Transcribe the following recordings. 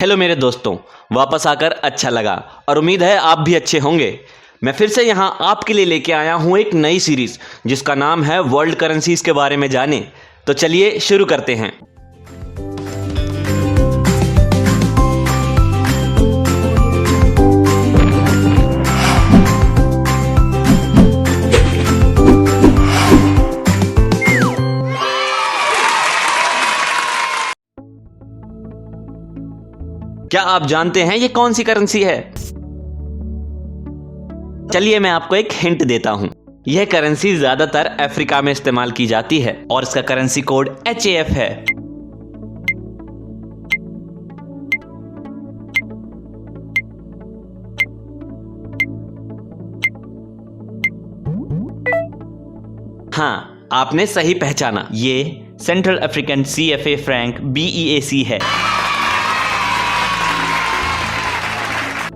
Hello मेरे दोस्तों, वापस आकर अच्छा लगा और उम्मीद है आप भी अच्छे होंगे। मैं फिर से यहाँ आपके लिए लेके आया हूँ एक नई सीरीज जिसका नाम है वर्ल्ड करेंसीज के बारे में जाने। तो चलिए शुरू करते हैं। क्या आप जानते हैं ये कौन सी करेंसी है? चलिए मैं आपको एक हिंट देता हूं। यह करेंसी ज्यादातर अफ्रीका में इस्तेमाल की जाती है और इसका करेंसी कोड HAF है। हाँ, आपने सही पहचाना, ये central African CFA Frank BEAC है।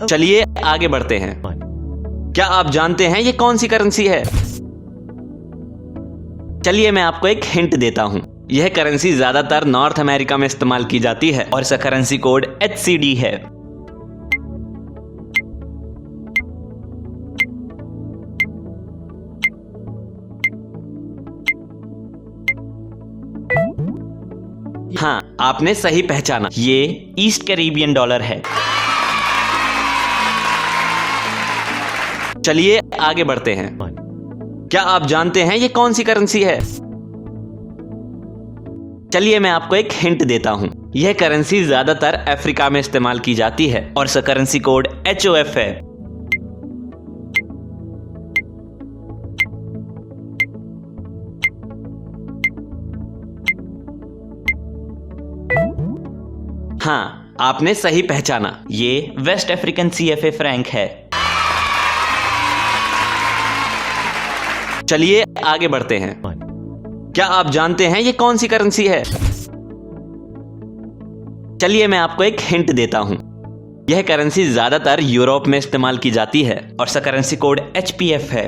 चलिए आगे बढ़ते हैं। क्या आप जानते हैं ये कौन सी करेंसी है? चलिए मैं आपको एक हिंट देता हूं। यह करेंसी ज्यादातर नॉर्थ अमेरिका में इस्तेमाल की जाती है और इसका करेंसी कोड HCD है। हाँ, आपने सही पहचाना, ये ईस्ट कैरिबियन डॉलर है। चलिए आगे बढ़ते हैं। क्या आप जानते हैं ये कौन सी करेंसी है? चलिए मैं आपको एक हिंट देता हूं। यह करेंसी ज्यादातर अफ्रीका में इस्तेमाल की जाती है और इसका करेंसी कोड HOF है। हाँ, आपने सही पहचाना, ये वेस्ट अफ्रीकन CFA फ्रैंक है। चलिए आगे बढ़ते हैं। क्या आप जानते हैं ये कौन सी करेंसी है? चलिए मैं आपको एक हिंट देता हूं। यह करेंसी ज्यादातर यूरोप में इस्तेमाल की जाती है और इसका करेंसी कोड HPF है।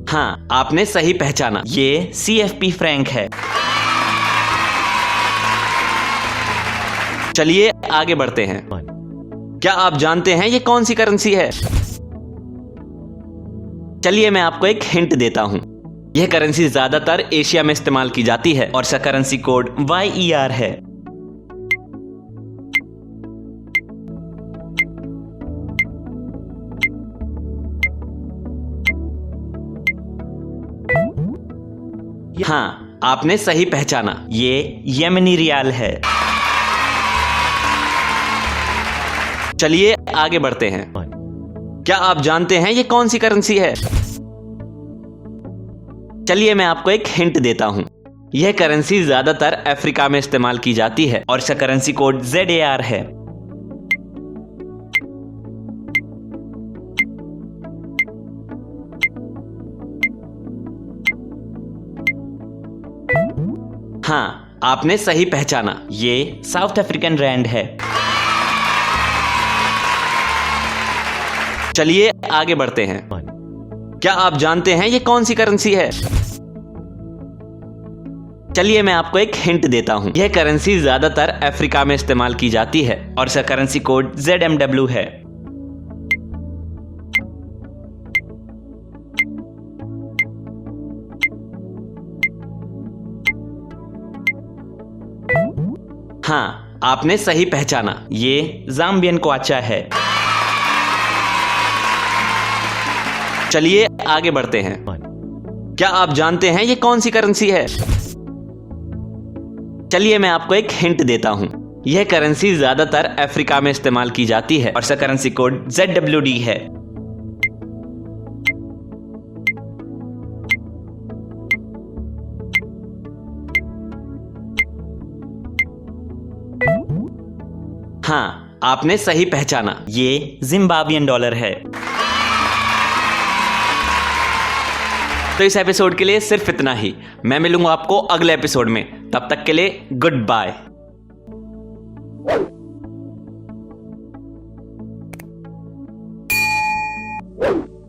हाँ, आपने सही पहचाना, ये CFP फ्रैंक है। चलिए आगे बढ़ते हैं। क्या आप जानते हैं ये कौन सी करेंसी है? चलिए मैं आपको एक हिंट देता हूं। यह करेंसी ज्यादातर एशिया में इस्तेमाल की जाती है और इसका करेंसी कोड YER है। हाँ, आपने सही पहचाना, ये येमेनी रियाल है। चलिए आगे बढ़ते हैं। क्या आप जानते हैं ये कौन सी करेंसी है? चलिए मैं आपको एक हिंट देता हूं। यह करेंसी ज्यादातर अफ्रीका में इस्तेमाल की जाती है और इसका करेंसी कोड ZAR है। हाँ, आपने सही पहचाना, ये साउथ अफ्रीकन रैंड है। चलिए आगे बढ़ते हैं। क्या आप जानते हैं ये कौन सी करेंसी है? चलिए मैं आपको एक हिंट देता हूं। यह करेंसी ज्यादातर अफ्रीका में इस्तेमाल की जाती है और इसका करेंसी कोड ZMW है। हाँ, आपने सही पहचाना, ये ज़ाम्बियन क्वाचा है। चलिए आगे बढ़ते हैं। क्या आप जानते हैं ये कौन सी करेंसी है? चलिए मैं आपको एक हिंट देता हूं। यह करेंसी ज्यादातर अफ्रीका में इस्तेमाल की जाती है और इसका करेंसी कोड ZWD है। हाँ, आपने सही पहचाना, ये जिम्बाब्वियन डॉलर है। तो इस एपिसोड के लिए सिर्फ इतना ही। मैं मिलूंगा आपको अगले एपिसोड में। तब तक के लिए गुड बाय।